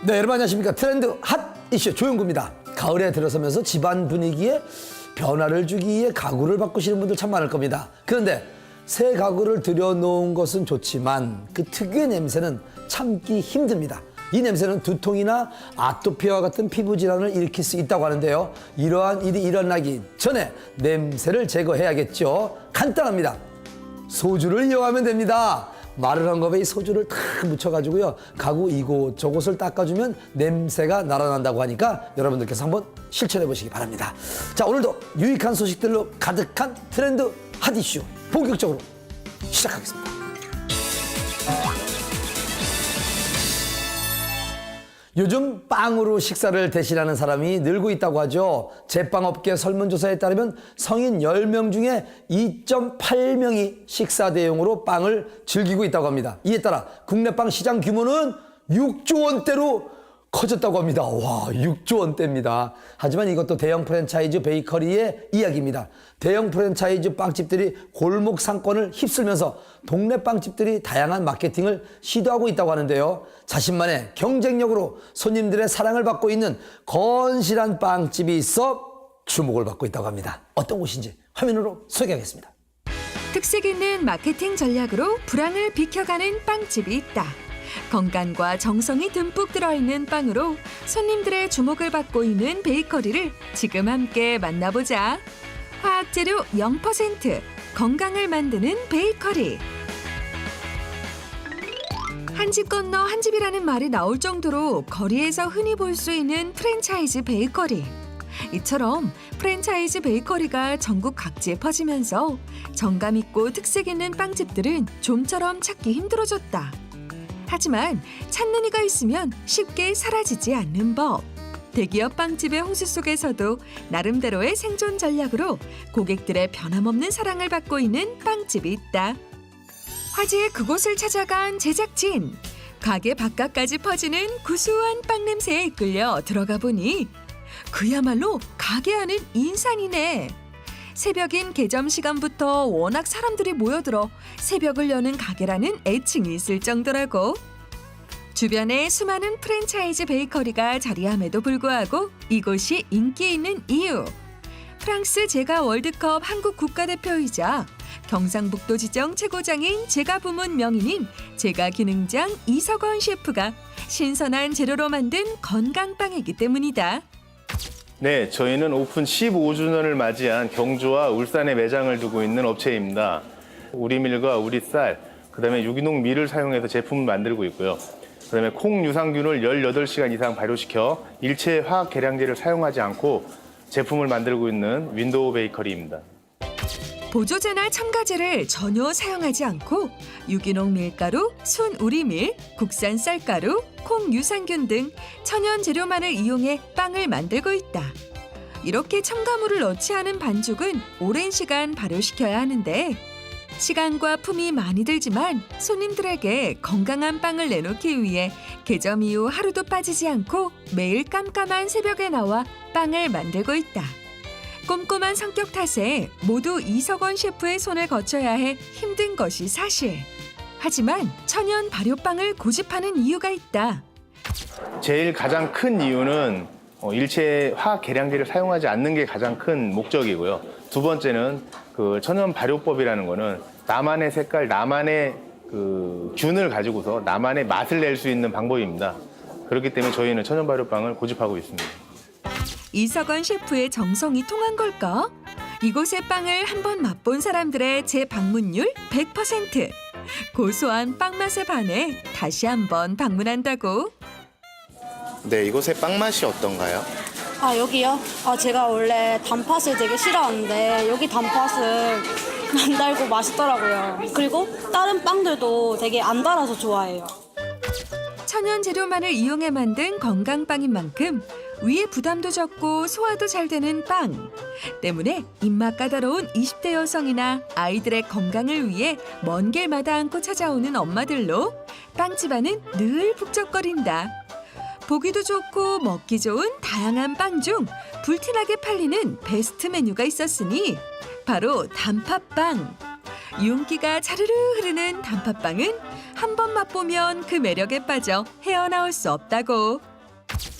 네, 여러분 안녕하십니까. 트렌드 핫 이슈 조용구입니다. 가을에 들어서면서 집안 분위기에 변화를 주기 위해 가구를 바꾸시는 분들 참 많을 겁니다. 그런데 새 가구를 들여놓은 것은 좋지만 그 특유의 냄새는 참기 힘듭니다. 이 냄새는 두통이나 아토피와 같은 피부 질환을 일으킬 수 있다고 하는데요. 이러한 일이 일어나기 전에 냄새를 제거해야겠죠. 간단합니다. 소주를 이용하면 됩니다. 마르란 컵에 이 소주를 탁 묻혀가지고요. 가구 이곳저곳을 닦아주면 냄새가 날아난다고 하니까 여러분들께서 한번 실천해 보시기 바랍니다. 자, 오늘도 유익한 소식들로 가득한 트렌드 핫 이슈 본격적으로 시작하겠습니다. 요즘 빵으로 식사를 대신하는 사람이 늘고 있다고 하죠. 제빵업계 설문조사에 따르면 성인 10명 중에 2.8명이 식사 대용으로 빵을 즐기고 있다고 합니다. 이에 따라 국내 빵 시장 규모는 6조 원대로 커졌다고 합니다. 와, 6조 원대입니다. 하지만 이것도 대형 프랜차이즈 베이커리의 이야기입니다. 대형 프랜차이즈 빵집들이 골목 상권을 휩쓸면서 동네 빵집들이 다양한 마케팅을 시도하고 있다고 하는데요. 자신만의 경쟁력으로 손님들의 사랑을 받고 있는 건실한 빵집이 있어 주목을 받고 있다고 합니다. 어떤 곳인지 화면으로 소개하겠습니다. 특색 있는 마케팅 전략으로 불황을 비켜가는 빵집이 있다. 건강과 정성이 듬뿍 들어있는 빵으로 손님들의 주목을 받고 있는 베이커리를 지금 함께 만나보자. 화학재료 0%, 건강을 만드는 베이커리. 한 집 건너 한 집이라는 말이 나올 정도로 거리에서 흔히 볼 수 있는 프랜차이즈 베이커리. 이처럼 프랜차이즈 베이커리가 전국 각지에 퍼지면서 정감 있고 특색 있는 빵집들은 좀처럼 찾기 힘들어졌다. 하지만 찾는 이가 있으면 쉽게 사라지지 않는 법. 대기업 빵집의 홍수 속에서도 나름대로의 생존 전략으로 고객들의 변함없는 사랑을 받고 있는 빵집이 있다. 화제의 그곳을 찾아간 제작진. 가게 바깥까지 퍼지는 구수한 빵 냄새에 이끌려 들어가 보니 그야말로 가게 안은 인산이네. 새벽인 개점 시간부터 워낙 사람들이 모여들어 새벽을 여는 가게라는 애칭이 있을 정도라고. 주변에 수많은 프랜차이즈 베이커리가 자리함에도 불구하고 이곳이 인기 있는 이유. 프랑스 제과 월드컵 한국 국가대표이자 경상북도 지정 최고장인 제과 부문 명인인 제과 기능장 이석원 셰프가 신선한 재료로 만든 건강빵이기 때문이다. 네, 저희는 오픈 15주년을 맞이한 경주와 울산에 매장을 두고 있는 업체입니다. 우리 밀과 우리 쌀, 그다음에 유기농 밀을 사용해서 제품을 만들고 있고요. 그다음에 콩 유산균을 18시간 이상 발효시켜 일체 화학 계량제를 사용하지 않고 제품을 만들고 있는 윈도우 베이커리입니다. 보조제나 첨가제를 전혀 사용하지 않고 유기농 밀가루, 순 우리밀, 국산 쌀가루, 콩 유산균 등 천연 재료만을 이용해 빵을 만들고 있다. 이렇게 첨가물을 넣지 않은 반죽은 오랜 시간 발효시켜야 하는데 시간과 품이 많이 들지만 손님들에게 건강한 빵을 내놓기 위해 개점 이후 하루도 빠지지 않고 매일 깜깜한 새벽에 나와 빵을 만들고 있다. 꼼꼼한 성격 탓에 모두 이석원 셰프의 손을 거쳐야 해 힘든 것이 사실. 하지만 천연 발효빵을 고집하는 이유가 있다. 제일 가장 큰 이유는 일체 화학 계량제를 사용하지 않는 게 가장 큰 목적이고요. 두 번째는 그 천연 발효법이라는 거는 나만의 색깔, 나만의 그 균을 가지고서 나만의 맛을 낼 수 있는 방법입니다. 그렇기 때문에 저희는 천연 발효빵을 고집하고 있습니다. 이석원 셰프의 정성이 통한 걸까? 이곳의 빵을 한번 맛본 사람들의 재방문율 100%. 고소한 빵 맛에 반해 다시 한번 방문한다고. 네, 이곳의 빵 맛이 어떤가요? 아, 여기요? 제가 원래 단팥을 되게 싫어하는데 여기 단팥은 안 달고 맛있더라고요. 그리고 다른 빵들도 되게 안 달아서 좋아해요. 천연 재료만을 이용해 만든 건강빵인 만큼 위에 부담도 적고 소화도 잘 되는 빵. 때문에 입맛 까다로운 20대 여성이나 아이들의 건강을 위해 먼 길마다 않고 찾아오는 엄마들로 빵집안은 늘 북적거린다. 보기도 좋고 먹기 좋은 다양한 빵 중 불티나게 팔리는 베스트 메뉴가 있었으니 바로 단팥빵. 윤기가 자르르 흐르는 단팥빵은 한 번 맛보면 그 매력에 빠져 헤어나올 수 없다고.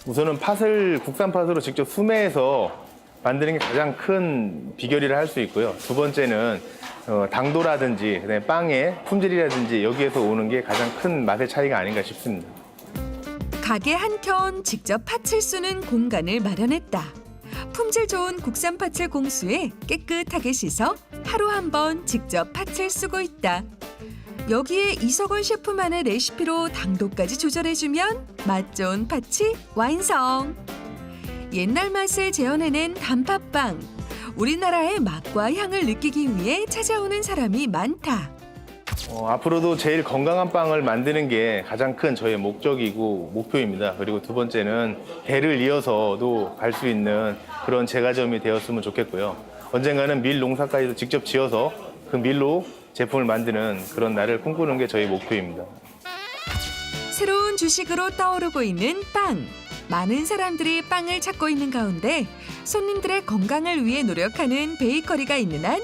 우선은 팥을 국산 팥으로 직접 수매해서 만드는 게 가장 큰 비결이라 할 수 있고요. 두 번째는 당도라든지 그다음에 빵의 품질이라든지 여기에서 오는 게 가장 큰 맛의 차이가 아닌가 싶습니다. 가게 한켠 직접 팥을 쓰는 공간을 마련했다. 품질 좋은 국산 팥을 공수해 깨끗하게 씻어 하루 한 번 직접 팥을 쓰고 있다. 여기에 이석원 셰프만의 레시피로 당도까지 조절해주면 맛 좋은 팥이 완성. 옛날 맛을 재현해낸 단팥빵. 우리나라의 맛과 향을 느끼기 위해 찾아오는 사람이 많다. 앞으로도 제일 건강한 빵을 만드는 게 가장 큰 저의 목적이고 목표입니다. 그리고 두 번째는 대를 이어서도 갈 수 있는 그런 제과점이 되었으면 좋겠고요. 언젠가는 밀 농사까지도 직접 지어서 그 밀로 제품을 만드는 그런 날을 꿈꾸는 게 저희 목표입니다. 새로운 주식으로 떠오르고 있는 빵. 많은 사람들이 빵을 찾고 있는 가운데 손님들의 건강을 위해 노력하는 베이커리가 있는 한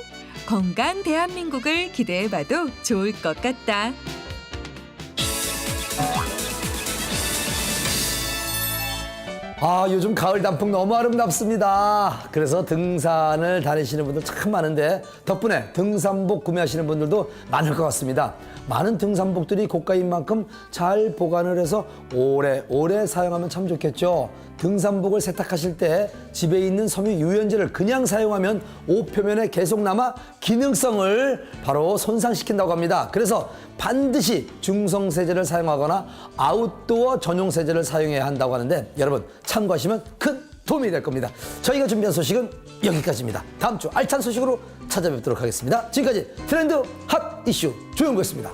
건강 대한민국을 기대해봐도 좋을 것 같다. 아, 요즘 가을 단풍 너무 아름답습니다. 그래서 등산을 다니시는 분들 참 많은데 덕분에 등산복 구매하시는 분들도 많을 것 같습니다. 많은 등산복들이 고가인 만큼 잘 보관을 해서 오래 사용하면 참 좋겠죠. 등산복을 세탁하실 때 집에 있는 섬유 유연제를 그냥 사용하면 옷 표면에 계속 남아 기능성을 바로 손상시킨다고 합니다. 그래서 반드시 중성 세제를 사용하거나 아웃도어 전용 세제를 사용해야 한다고 하는데 여러분 참고하시면 큰 도움이 될 겁니다. 저희가 준비한 소식은 여기까지입니다. 다음 주 알찬 소식으로 찾아뵙도록 하겠습니다. 지금까지 트렌드 핫 이슈 조영구였습니다.